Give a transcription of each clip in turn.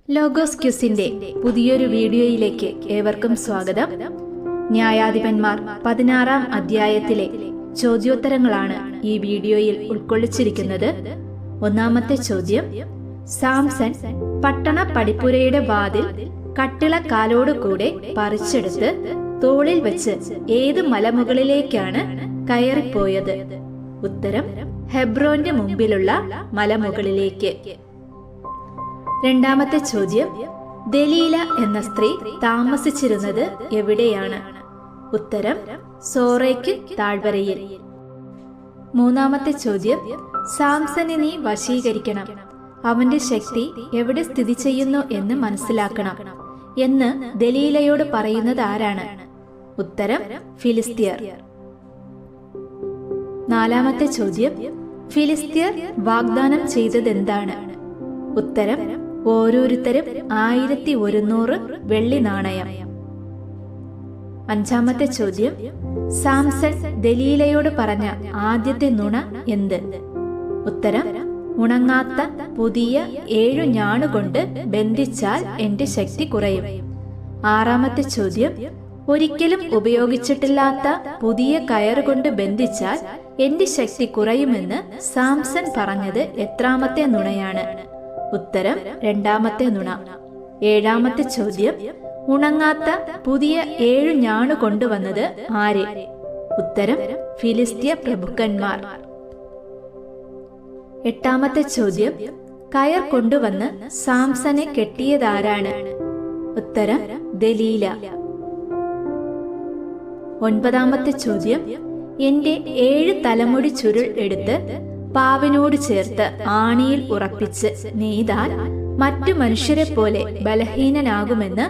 Logos ക്യൂസിന്റെ പുതിയൊരു വീഡിയോയിലേക്ക് ഏവർക്കും സ്വാഗതം. ന്യായാധിപന്മാർ 16-ാം അധ്യായത്തിലെ ചോദ്യോത്തരങ്ങളാണ് ഈ വീഡിയോയിൽ ഉൾക്കൊള്ളിച്ചിരിക്കുന്നത്. ഒന്നാമത്തെ ചോദ്യം: സാംസൺ പട്ടണ പടിപ്പുരയുടെ വാതിൽ കട്ടിളക്കാലോടുകൂടെ പറിച്ചെടുത്ത് തോളിൽ വെച്ച് ഏത് മലമുകളിലേക്കാണ് കയറിപ്പോയത്? ഉത്തരം: ഹെബ്രോന്റെ മുമ്പിലുള്ള മലമുകളിലേക്ക്. രണ്ടാമത്തെ ചോദ്യം: ദലീല എന്ന സ്ത്രീ താമസിച്ചിരുന്നത് എവിടെയാണ്? ഉത്തരം: സോറയ്ക്ക് താഴ്വരയിൽ. മൂന്നാമത്തെ ചോദ്യം: സാംസനെ നീ വശീകരിക്കണം, അവന്റെ ശക്തി എവിടെ സ്ഥിതി ചെയ്യുന്നു എന്ന് മനസ്സിലാക്കണം എന്ന് ദലീലയോട് പറയുന്നത് ആരാണ്? ഉത്തരം: ഫിലിസ്ത്യർ. നാലാമത്തെ ചോദ്യം: ഫിലിസ്ത്യർ വാഗ്ദാനം ചെയ്തതെന്താണ്? ഉത്തരം: ഓരോരുത്തരും 1100 വെള്ളി നാണയം. അഞ്ചാമത്തെ ചോദ്യം: സാംസൺ ദലീലയോട് പറഞ്ഞ ആദ്യത്തെ നുണ എന്ത്? ഉത്തരം: ഉണങ്ങാത്ത പുതിയ 7 ഞാണുകൊണ്ട് ബന്ധിച്ചാൽ എന്റെ ശക്തി കുറയും. ആറാമത്തെ ചോദ്യം: ഒരിക്കലും ഉപയോഗിച്ചിട്ടില്ലാത്ത പുതിയ കയറുകൊണ്ട് ബന്ധിച്ചാൽ എന്റെ ശക്തി കുറയുമെന്ന് സാംസൺ പറഞ്ഞത് എത്രാമത്തെ നുണയാണ്? ഉത്തരം: 2ാമത്തെ നുണ. ഏഴാമത്തെ ചോദ്യം: ഉണങ്ങാത്ത പുതിയ 7 ഞാണു കൊണ്ടുവന്നത് ആര്? ഉത്തരം: ഫിലിസ്ത്യ പ്രഭുക്കന്മാർ. എട്ടാമത്തെ ചോദ്യം: കയർ കൊണ്ടുവന്ന് സാംസനെ കെട്ടിയതാരാണ്? ഉത്തരം: ദലീല. ഒൻപതാമത്തെ ചോദ്യം: എന്റെ 7 തലമുടി ചുരുൾ എടുത്ത് പാവിനോട് ചേർത്ത് ആണിയിൽ ഉറപ്പിച്ച് നെയ്താൽ മറ്റു മനുഷ്യരെ പോലെ ബലഹീനനാകുമെന്ന്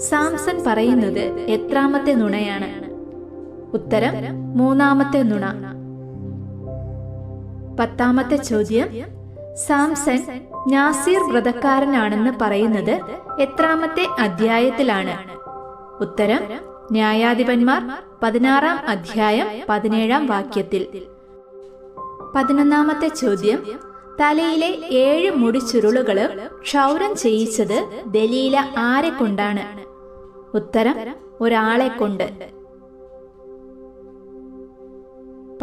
സാംസൺ പറയുന്നത് എത്രാമത്തെ നുണയാണ്? ഉത്തരം: 3ാമത്തെ നുണ. പത്താമത്തെ ചോദ്യം: സാംസൺ നാസീർ വ്രതക്കാരനാണെന്ന് പറയുന്നത് എത്രാമത്തെ അധ്യായത്തിലാണ്? ഉത്തരം: ന്യായാധിപന്മാർ 16-ാം അധ്യായം 17-ാം വാക്യത്തിൽ. 11ാമത്തെ ചോദ്യം: തലയിലെ 7 മുടിച്ചുരുളുകളും ക്ഷൗരം ചെയ്യിച്ചത് ദലീല ആരെ കൊണ്ടാണ്? ഉത്തരം: ഒരാളെ കൊണ്ട്.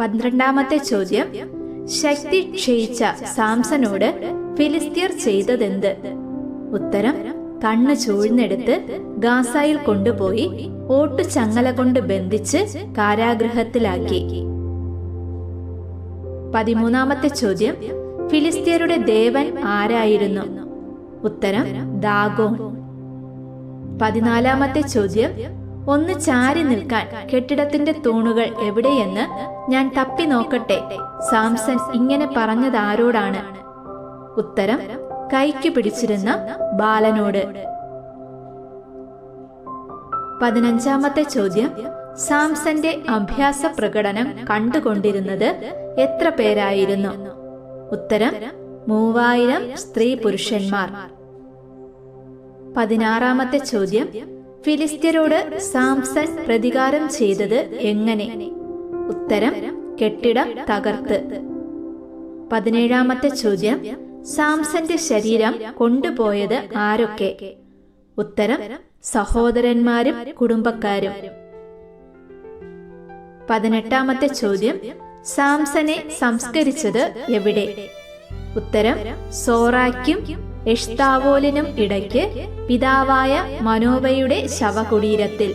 12ാമത്തെ ചോദ്യം: ശക്തി ക്ഷയിച്ച സാംസനോട് ഫിലിസ്ത്യർ ചെയ്തതെന്ത്? ഉത്തരം: കണ്ണ് ചൂഴ്ന്നെടുത്ത് ഗാസയിൽ കൊണ്ടുപോയി ഓട്ടുചങ്ങല കൊണ്ട് ബന്ധിച്ച് കാരാഗൃഹത്തിലാക്കി. 13ാമത്തെ ചോദ്യം: ഫിലിസ്ത്യരുടെ ദേവൻ ആരായിരുന്നു? ഉത്തരം: ദാഗോൻ. 14ാമത്തെ ചോദ്യം: ഒന്ന് ചാരി നിൽക്കാൻ കെട്ടിടത്തിന്റെ തൂണുകൾ എവിടെയെന്ന് ഞാൻ തപ്പി നോക്കട്ടെ, സാംസൺ ഇങ്ങനെ പറഞ്ഞത് ആരോടാണ്? ഉത്തരം: കൈക്ക് പിടിച്ചിരുന്ന ബാലനോട്. 15ാമത്തെ ചോദ്യം: സാംസന്റെ അഭ്യാസ പ്രകടനം കണ്ടുകൊണ്ടിരുന്നത് എത്ര പേരായിരുന്നു? ഉത്തരം: 3000 സ്ത്രീ പുരുഷന്മാർ. 16ാമത്തെ ചോദ്യം: ഫിലിസ്ത്യരോട് സാംസൺ പ്രതികാരം ചെയ്തത് എങ്ങനെ? ഉത്തരം: കെട്ടിടം തകർത്ത്. 17ാമത്തെ ചോദ്യം: സാംസന്റെ ശരീരം കൊണ്ടുപോയത് ആരൊക്കെ? ഉത്തരം: സഹോദരന്മാരും കുടുംബക്കാരും. 18ാമത്തെ ചോദ്യം: സാംസനെ സംസ്കരിച്ചത് എവിടെ? ഉത്തരം: സോറായ്ക്കും എഷ്താവോലിനും ഇടയ്ക്ക് പിതാവായ മനോവയുടെ ശവകുടീരത്തിൽ.